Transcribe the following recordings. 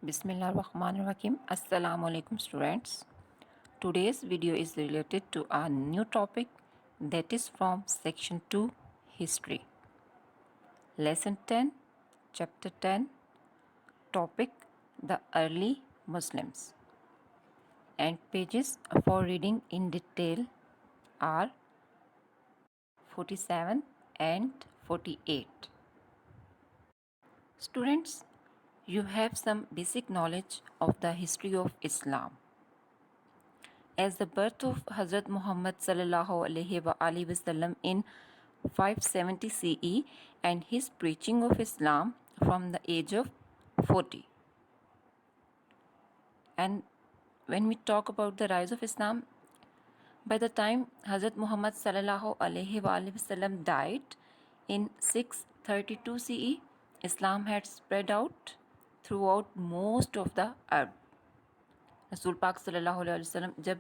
Bismillahirrahmanirrahim. Assalamu alaikum students. Today's video is related to a new topic that is from section 2 history. Lesson 10 chapter 10 topic the early Muslims. And pages for reading in detail are 47 and 48. Students, you have some basic knowledge of the history of Islam. As the birth of Hazrat Muhammad sallallahu alaihi wasallam in 570 CE and his preaching of Islam from the age of 40. And when we talk about the rise of Islam, by the time Hazrat Muhammad sallallahu alaihi wasallam died in 632 CE, Islam had spread out throughout most of the Arab. रसूल पाक सल्लल्लाहु अलैहि वसल्लम जब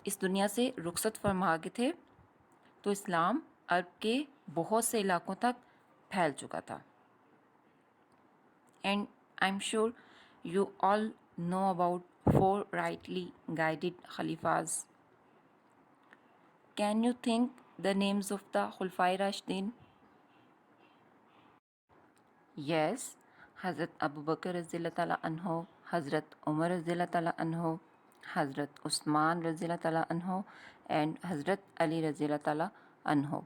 इस दुनिया से रुखसत फरमा गए थे तो इस्लाम अरब के बहुत से इलाकों तक फैल चुका था. And I am sure you all know about 4 rightly guided खलीफाज. Can you think the names of the खुलफाए राशिदीन? यस, हज़रत अबू बकर रज़ियल्लाहु ताला अन्हो, हज़रत उमर रज़ियल्लाहु ताला अन्हो, हज़रत उस्मान रज़ियल्लाहु ताला अन्हो and Hazrat Ali रज़ियल्लाहु ताला अन्हो.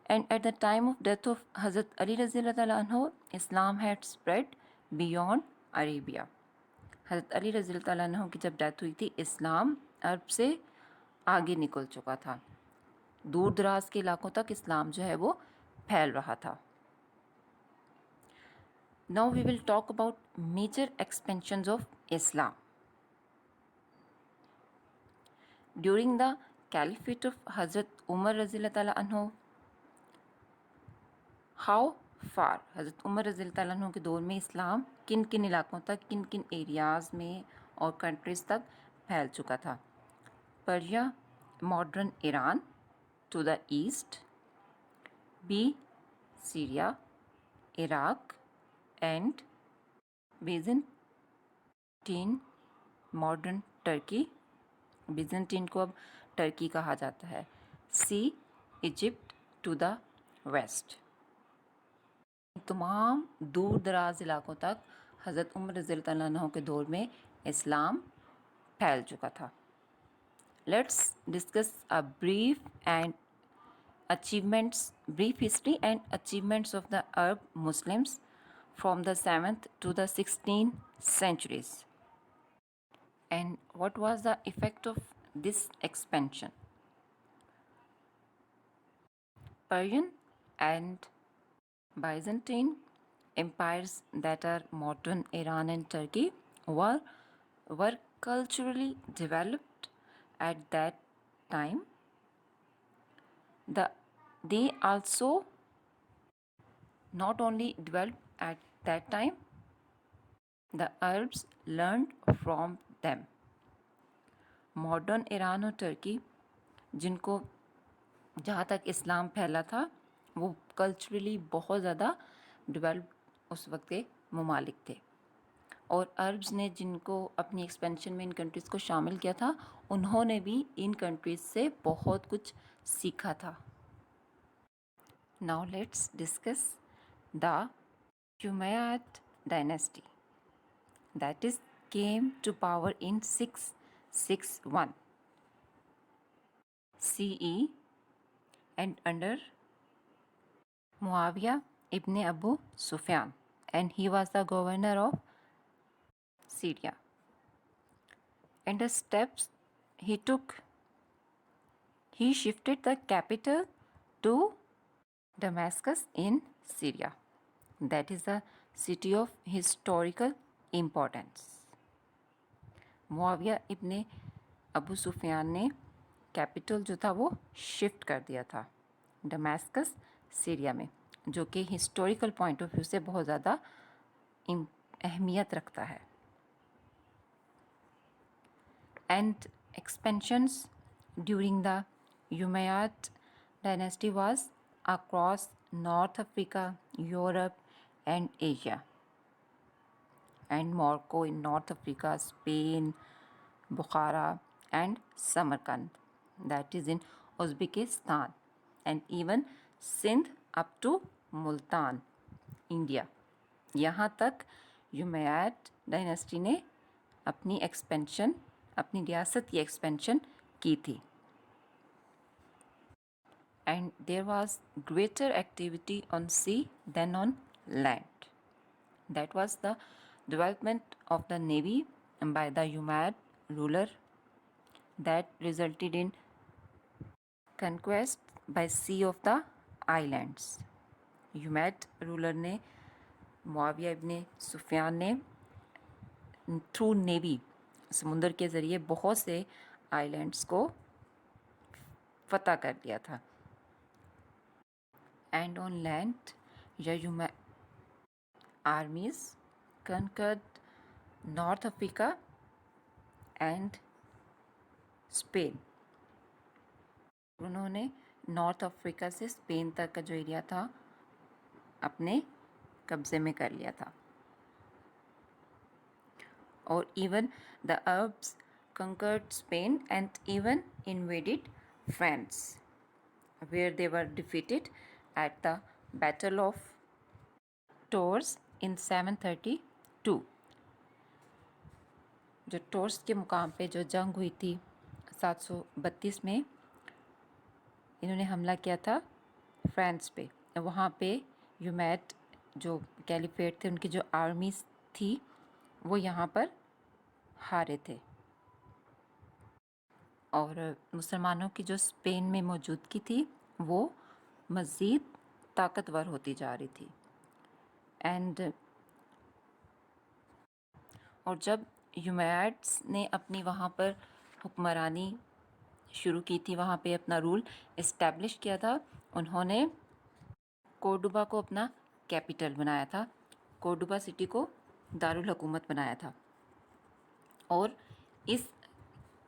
And at the time of death of Hazrat Ali रज़ियल्लाहु ताला अन्हो, Islam had spread beyond Arabia. हज़रत अली रज़ियल्लाहु ताला अन्हो की जब डेथ हुई थी, इस्लाम अरब से आगे निकल चुका था. दूर दराज के इलाकों तक इस्लाम जो है वो फैल रहा था. Now we will talk about major expansions of Islam. During the caliphate of Hazrat Umar रज़ियल्लाहु ताला अन्हो, how far हज़रत उमर रज़ियल्लाहु ताला अन्हो के दौर में इस्लाम किन किन इलाकों तक, किन किन एरियाज़ में और कंट्रीज़ तक फैल चुका था? Persia, modern Iran to the east, B Syria, Iraq and Byzantine, modern Turkey. Byzantine को अब टर्की कहा जाता है. C Egypt to the west. तमाम दूर दराज इलाकों तक हज़रत उमर रज़ियल्लाहु ताला अन्हु के दौर में इस्लाम फैल चुका था. Let's discuss a brief history and achievements of the Arab Muslims from the 7th to the 16th centuries. And what was the effect of this expansion? Persian and Byzantine empires that are modern Iran and Turkey were culturally developed at that time. They also not only developed at that time, the Arabs learned from them. Modern Iran और Turkey, जिनको जहाँ तक इस्लाम फैला था वो culturally बहुत ज़्यादा develop उस वक्त के ममालिक थे. और अरब्स ने जिनको अपनी एक्सपेंशन में इन कंट्रीज़ को शामिल किया था, उन्होंने भी इन कंट्रीज़ से बहुत कुछ सीखा था. Now let's discuss the Umayyad dynasty that is came to power in 661 CE and under Muawiyah ibn Abu Sufyan, and he was the governor of Syria. And the steps he took, he shifted the capital to Damascus in Syria. That is a city of historical importance. Muawiya इब्ने Abu Sufyan ने capital जो था वो shift कर दिया था Damascus Syria में, जो कि हिस्टोरिकल पॉइंट ऑफ व्यू से बहुत ज़्यादा अहमियत रखता है. And expansions during the Umayyad dynasty was across North Africa, Europe and Asia. and Morocco in North Africa, Spain, Bukhara, and Samarkand, that is in Uzbekistan, and even Sindh up to Multan, India. यहाँ तक यूमैयद dynasty ने अपनी expansion, अपनी रियासत की expansion की थी. And there was greater activity on sea than on land. That was the development of the navy by the Umayyad ruler that resulted in conquest by sea of the islands. Umayyad ruler ने, मुआविया इब्ने सुफियान ने through navy, समुंदर के ज़रिए बहुत से islands को फतह कर लिया था. एंड ऑन लैंड या आर्मीज conquered north Africa and Spain. उन्होंने नॉर्थ अफ्रीका से स्पेन तक का जो एरिया था अपने कब्जे में कर लिया था. और even the Arabs conquered Spain and even invaded France, where they were defeated at the Battle of Tours in 732. जो टोर्स के मुकाम पे जो जंग हुई थी 732 में, इन्होंने हमला किया था फ्रांस पे. वहाँ पे यूमैयद जो कैलिफेट थे, उनकी जो आर्मीज थी वो यहाँ पर हारे थे. और मुसलमानों की जो स्पेन में मौजूदगी थी वो मज़ीद ताकतवर होती जा रही थी. एंड और जब यूमैयड्स ने अपनी वहाँ पर हुक्मरानी शुरू की थी, वहाँ पे अपना रूल इस्टेब्लिश किया था, उन्होंने कोर्डोबा को अपना कैपिटल बनाया था, कोर्डोबा सिटी को दारुल हुकूमत बनाया था. और इस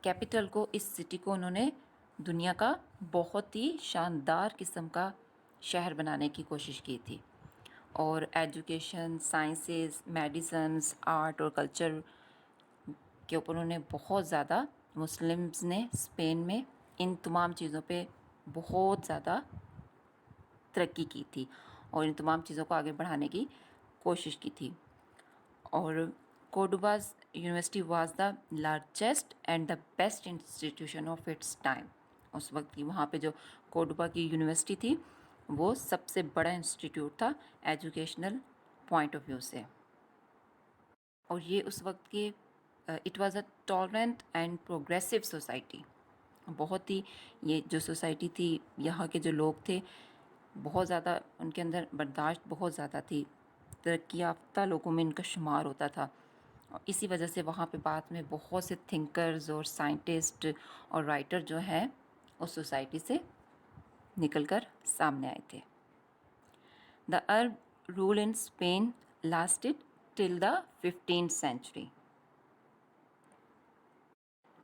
कैपिटल को, इस सिटी को उन्होंने दुनिया का बहुत ही शानदार किस्म का शहर बनाने की कोशिश की थी. और एजुकेशन, साइंसेस, मेडिसिन्स, आर्ट और कल्चर के ऊपर उन्होंने बहुत ज़्यादा, मुस्लिम्स ने स्पेन में इन तमाम चीज़ों पे बहुत ज़्यादा तरक्की की थी और इन तमाम चीज़ों को आगे बढ़ाने की कोशिश की थी. और Cordoba's university was the largest and the best institution of its time. उस वक्त की वहाँ पे जो कोर्डोबा की यूनिवर्सिटी थी वो सबसे बड़ा इंस्टीट्यूट था एजुकेशनल पॉइंट ऑफ व्यू से. और ये उस वक्त के it was a tolerant and progressive society. बहुत ही, ये जो सोसाइटी थी, यहाँ के जो लोग थे, बहुत ज़्यादा उनके अंदर बर्दाश्त बहुत ज़्यादा थी. तरक्की याफ्ता लोगों में इनका शुमार होता था. और इसी वजह से वहाँ पे बाद में बहुत से थिंकर्स और साइंटिस्ट और राइटर जो हैं उस सोसाइटी से निकल कर सामने आए थे. The Arab rule in Spain lasted till the 15th century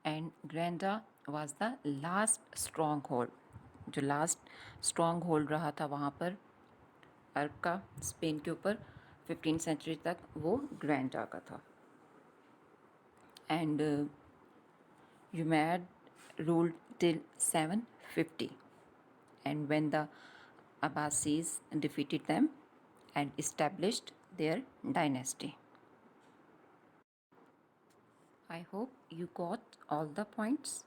and Granada was the last stronghold. जो लास्ट स्ट्रॉन्ग होल्ड रहा था वहाँ पर अरब का स्पेन के ऊपर 15th century तक, वो ग्रेंडा का था. And Umayyad ruled till 750, and when the Abbasis defeated them and established their dynasty. I hope you got all the points.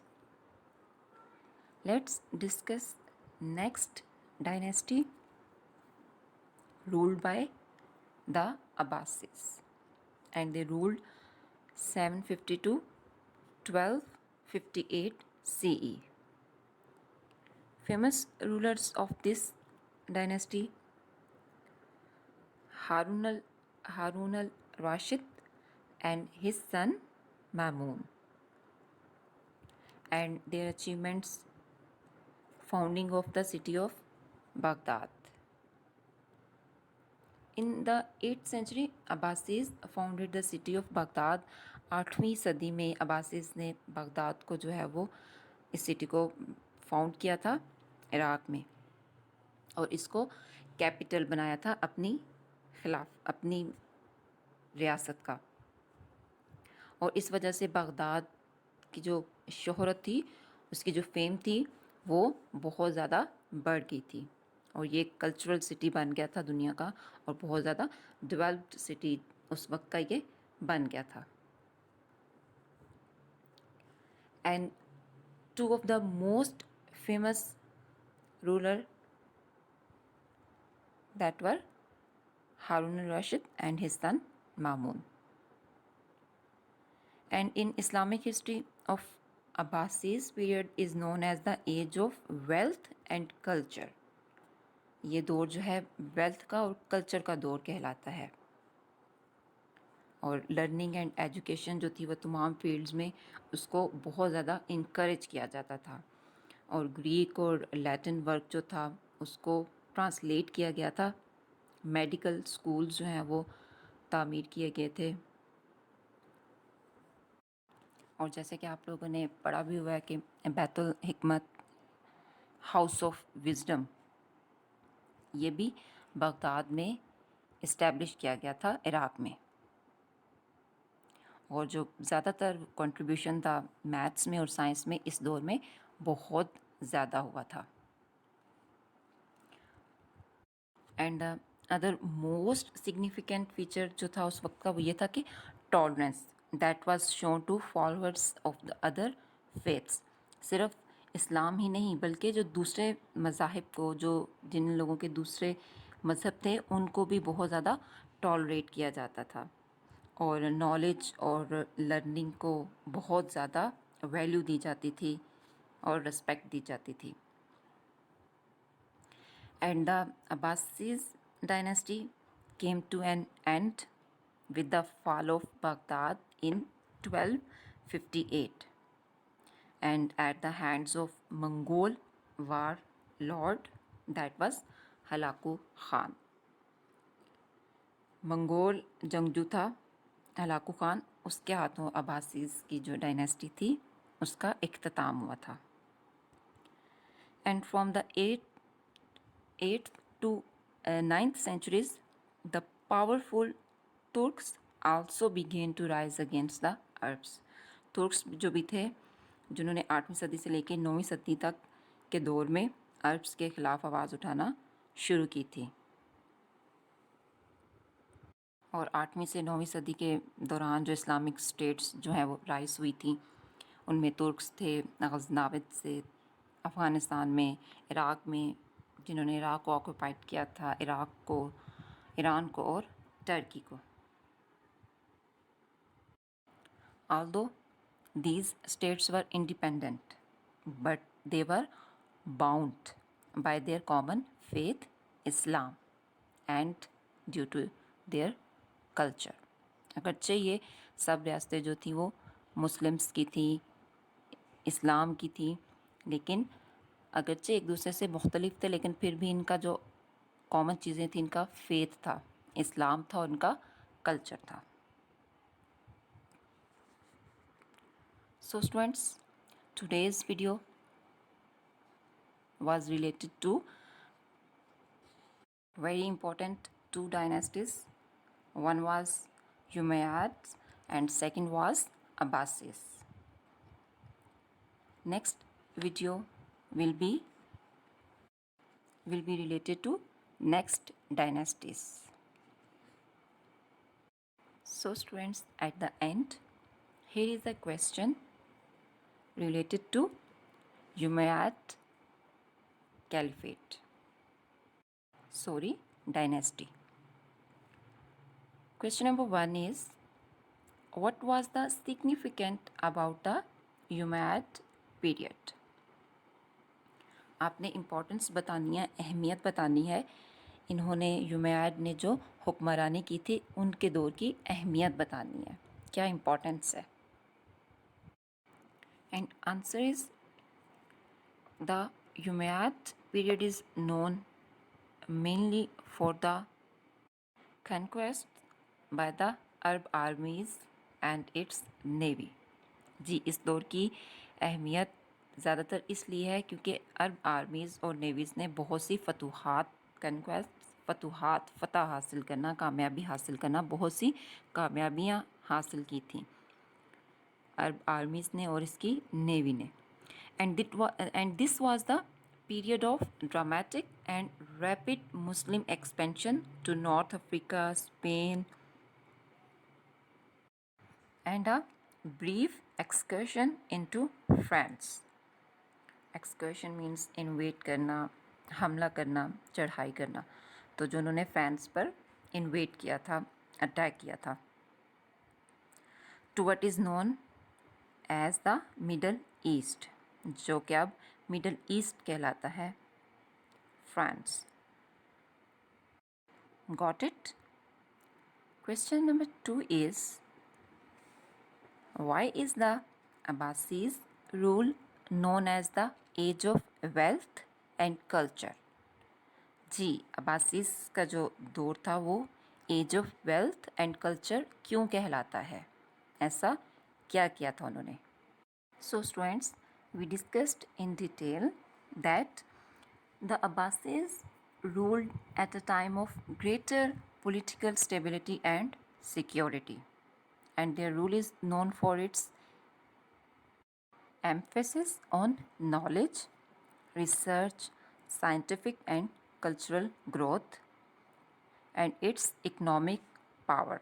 Let's discuss next dynasty ruled by the Abbasis, and they ruled 750 to 1258 CE. Famous rulers of this dynasty: Harun al-Rashid and his son Mamun. And their achievements: founding of the city of Baghdad. In the 8th century, Abbasis founded the city of Baghdad. 8वीं सदी में अब्बासीज ने Baghdad को जो है वो, इस city को फाउंड किया था इराक़ में, और इसको कैपिटल बनाया था अपनी रियासत का. और इस वजह से बगदाद की जो शोहरत थी, उसकी जो फेम थी, वो बहुत ज़्यादा बढ़ गई थी और ये कल्चरल सिटी बन गया था दुनिया का और बहुत ज़्यादा डेवलप्ड सिटी उस वक्त का ये बन गया था. And two of the most famous ruler that were Harun al-Rashid and his son Mamun. And in Islamic history of Abbasis period is known as the age of wealth and culture. ये दौर जो है wealth का और culture का दौर कहलाता है और लर्निंग एंड एजुकेशन जो थी वह तमाम फील्ड्स में उसको बहुत ज़्यादा इनक्रेज किया जाता था और ग्रीक और लैटिन वर्क जो था उसको ट्रांसलेट किया गया था. मेडिकल स्कूल्स जो हैं वो तामीर किए गए थे और जैसे कि आप लोगों ने पढ़ा भी हुआ है कि बैतुल हिकमत हाउस ऑफ विजडम ये भी बगदाद में इस्टेब्लिश किया गया था इराक़ में और जो ज़्यादातर कंट्रीब्यूशन था मैथ्स में और साइंस में इस दौर में बहुत ज़्यादा हुआ था. And other most significant feature जो था उस वक्त का वो ये था कि tolerance that was shown to followers of the other faiths. सिर्फ इस्लाम ही नहीं बल्कि जो दूसरे मज़ाहिब को जो जिन लोगों के दूसरे मज़हब थे उनको भी बहुत ज़्यादा टॉलरेट किया जाता था और नॉलेज और लर्निंग को बहुत ज़्यादा वैल्यू दी जाती थी और रिस्पेक्ट दी जाती थी. And the Abbasid dynasty came to an end with the fall of Baghdad in 1258 and at the hands of Mongol warlord that was Halaku Khan. Mongol जंगजू था हलाकू खान, उसके हाथों अब्बासीज़ की जो डायनेस्टी थी उसका इख्तिताम हुआ था. And from the 8th to 9th centuries, the powerful Turks also began to rise against the Arabs. Turks जो भी थे जिन्होंने 8वीं सदी से लेकर 9वीं सदी तक के दौर में अरब्स के ख़िलाफ़ आवाज़ उठाना शुरू की थी और 8वीं से 9वीं सदी के दौरान जो इस्लामिक स्टेट्स जो हैं वो राइज हुई थी उनमें तुर्क्स थे गज़नाविद से अफ़गानिस्तान में, इराक़ में जिन्होंने इराक़ को ऑक्यूपाइड किया था, इराक़ को, ईरान को और टर्की को. Although these states were independent, but they were bound by their common faith, Islam, and due to their culture. अगरचे ये सब रियासतें जो थी वो मुस्लिम्स की थी, इस्लाम की थी, लेकिन अगरचे एक दूसरे से मुख्तलिफ थे लेकिन फिर भी इनका जो कॉमन चीज़ें थी इनका फेथ था, इस्लाम था और इनका कल्चर था. So students, today's video was related to very important two dynasties. One was Umayyads and second was Abbasids. Next video will be related to next dynasties. So students, at the end, here is a question related to Umayyad Caliphate. Dynasty. Question number 1 is, what was the significant about the Umayyad period? आपने importance बतानी है, अहमियत बतानी है. इन्होंने यूमैयद ने जो हुक्मरानी की थी उनके दौर की अहमियत बतानी है, क्या इम्पोर्टेंस है. And answer is, the Umayyad period is known mainly for the conquest by the Arab armies and its navy. जी, इस दौर की अहमियत ज़्यादातर इसलिए है क्योंकि अरब आर्मीज़ और नेवीज़ ने बहुत सी फतह हासिल करना, कामयाबी हासिल करना, बहुत सी कामयाबियाँ हासिल की थी. अरब आर्मीज़ ने और इसकी नेवी ने। And this was the period of dramatic and rapid Muslim expansion to North Africa, Spain, and a brief excursion into France. Excursion means invade करना, हमला करना, चढ़ाई करना। तो जो उन्होंने फ्रांस पर इन्वेड किया था, अटैक किया था, to what is known as the middle east, जो कि अब मिडल ईस्ट कहलाता है, France. Got it? Question number 2 is, why is the Abbasis rule known as the age of wealth and culture? जी, अब्बासीस का जो दौर था वो age of wealth and culture क्यों कहलाता है? ऐसा क्या किया था उन्होंने? So students, we discussed in detail that the Abbasids ruled at a time of greater political stability and security, and their rule is known for its emphasis on knowledge, research, scientific and cultural growth, and its economic power.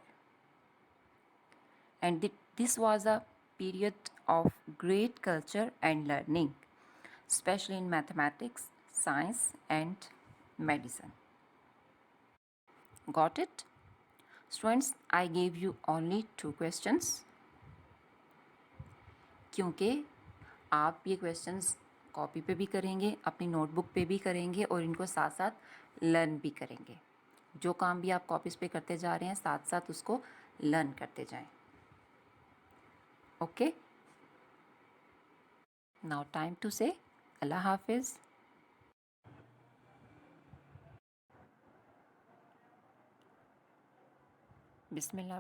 And this was a period of great culture and learning, especially in mathematics, science, and medicine. Got it? Students, I gave you only 2 questions क्योंकि आप ये questions copy पे भी करेंगे, अपनी notebook पे भी करेंगे और इनको साथ साथ लर्न भी करेंगे। जो काम भी आप कॉपीज़ पे करते जा रहे हैं साथ साथ उसको लर्न करते जाएं। ओके, नाउ टाइम टू से अल्लाह हाफिज़। बिस्मिल्लाह।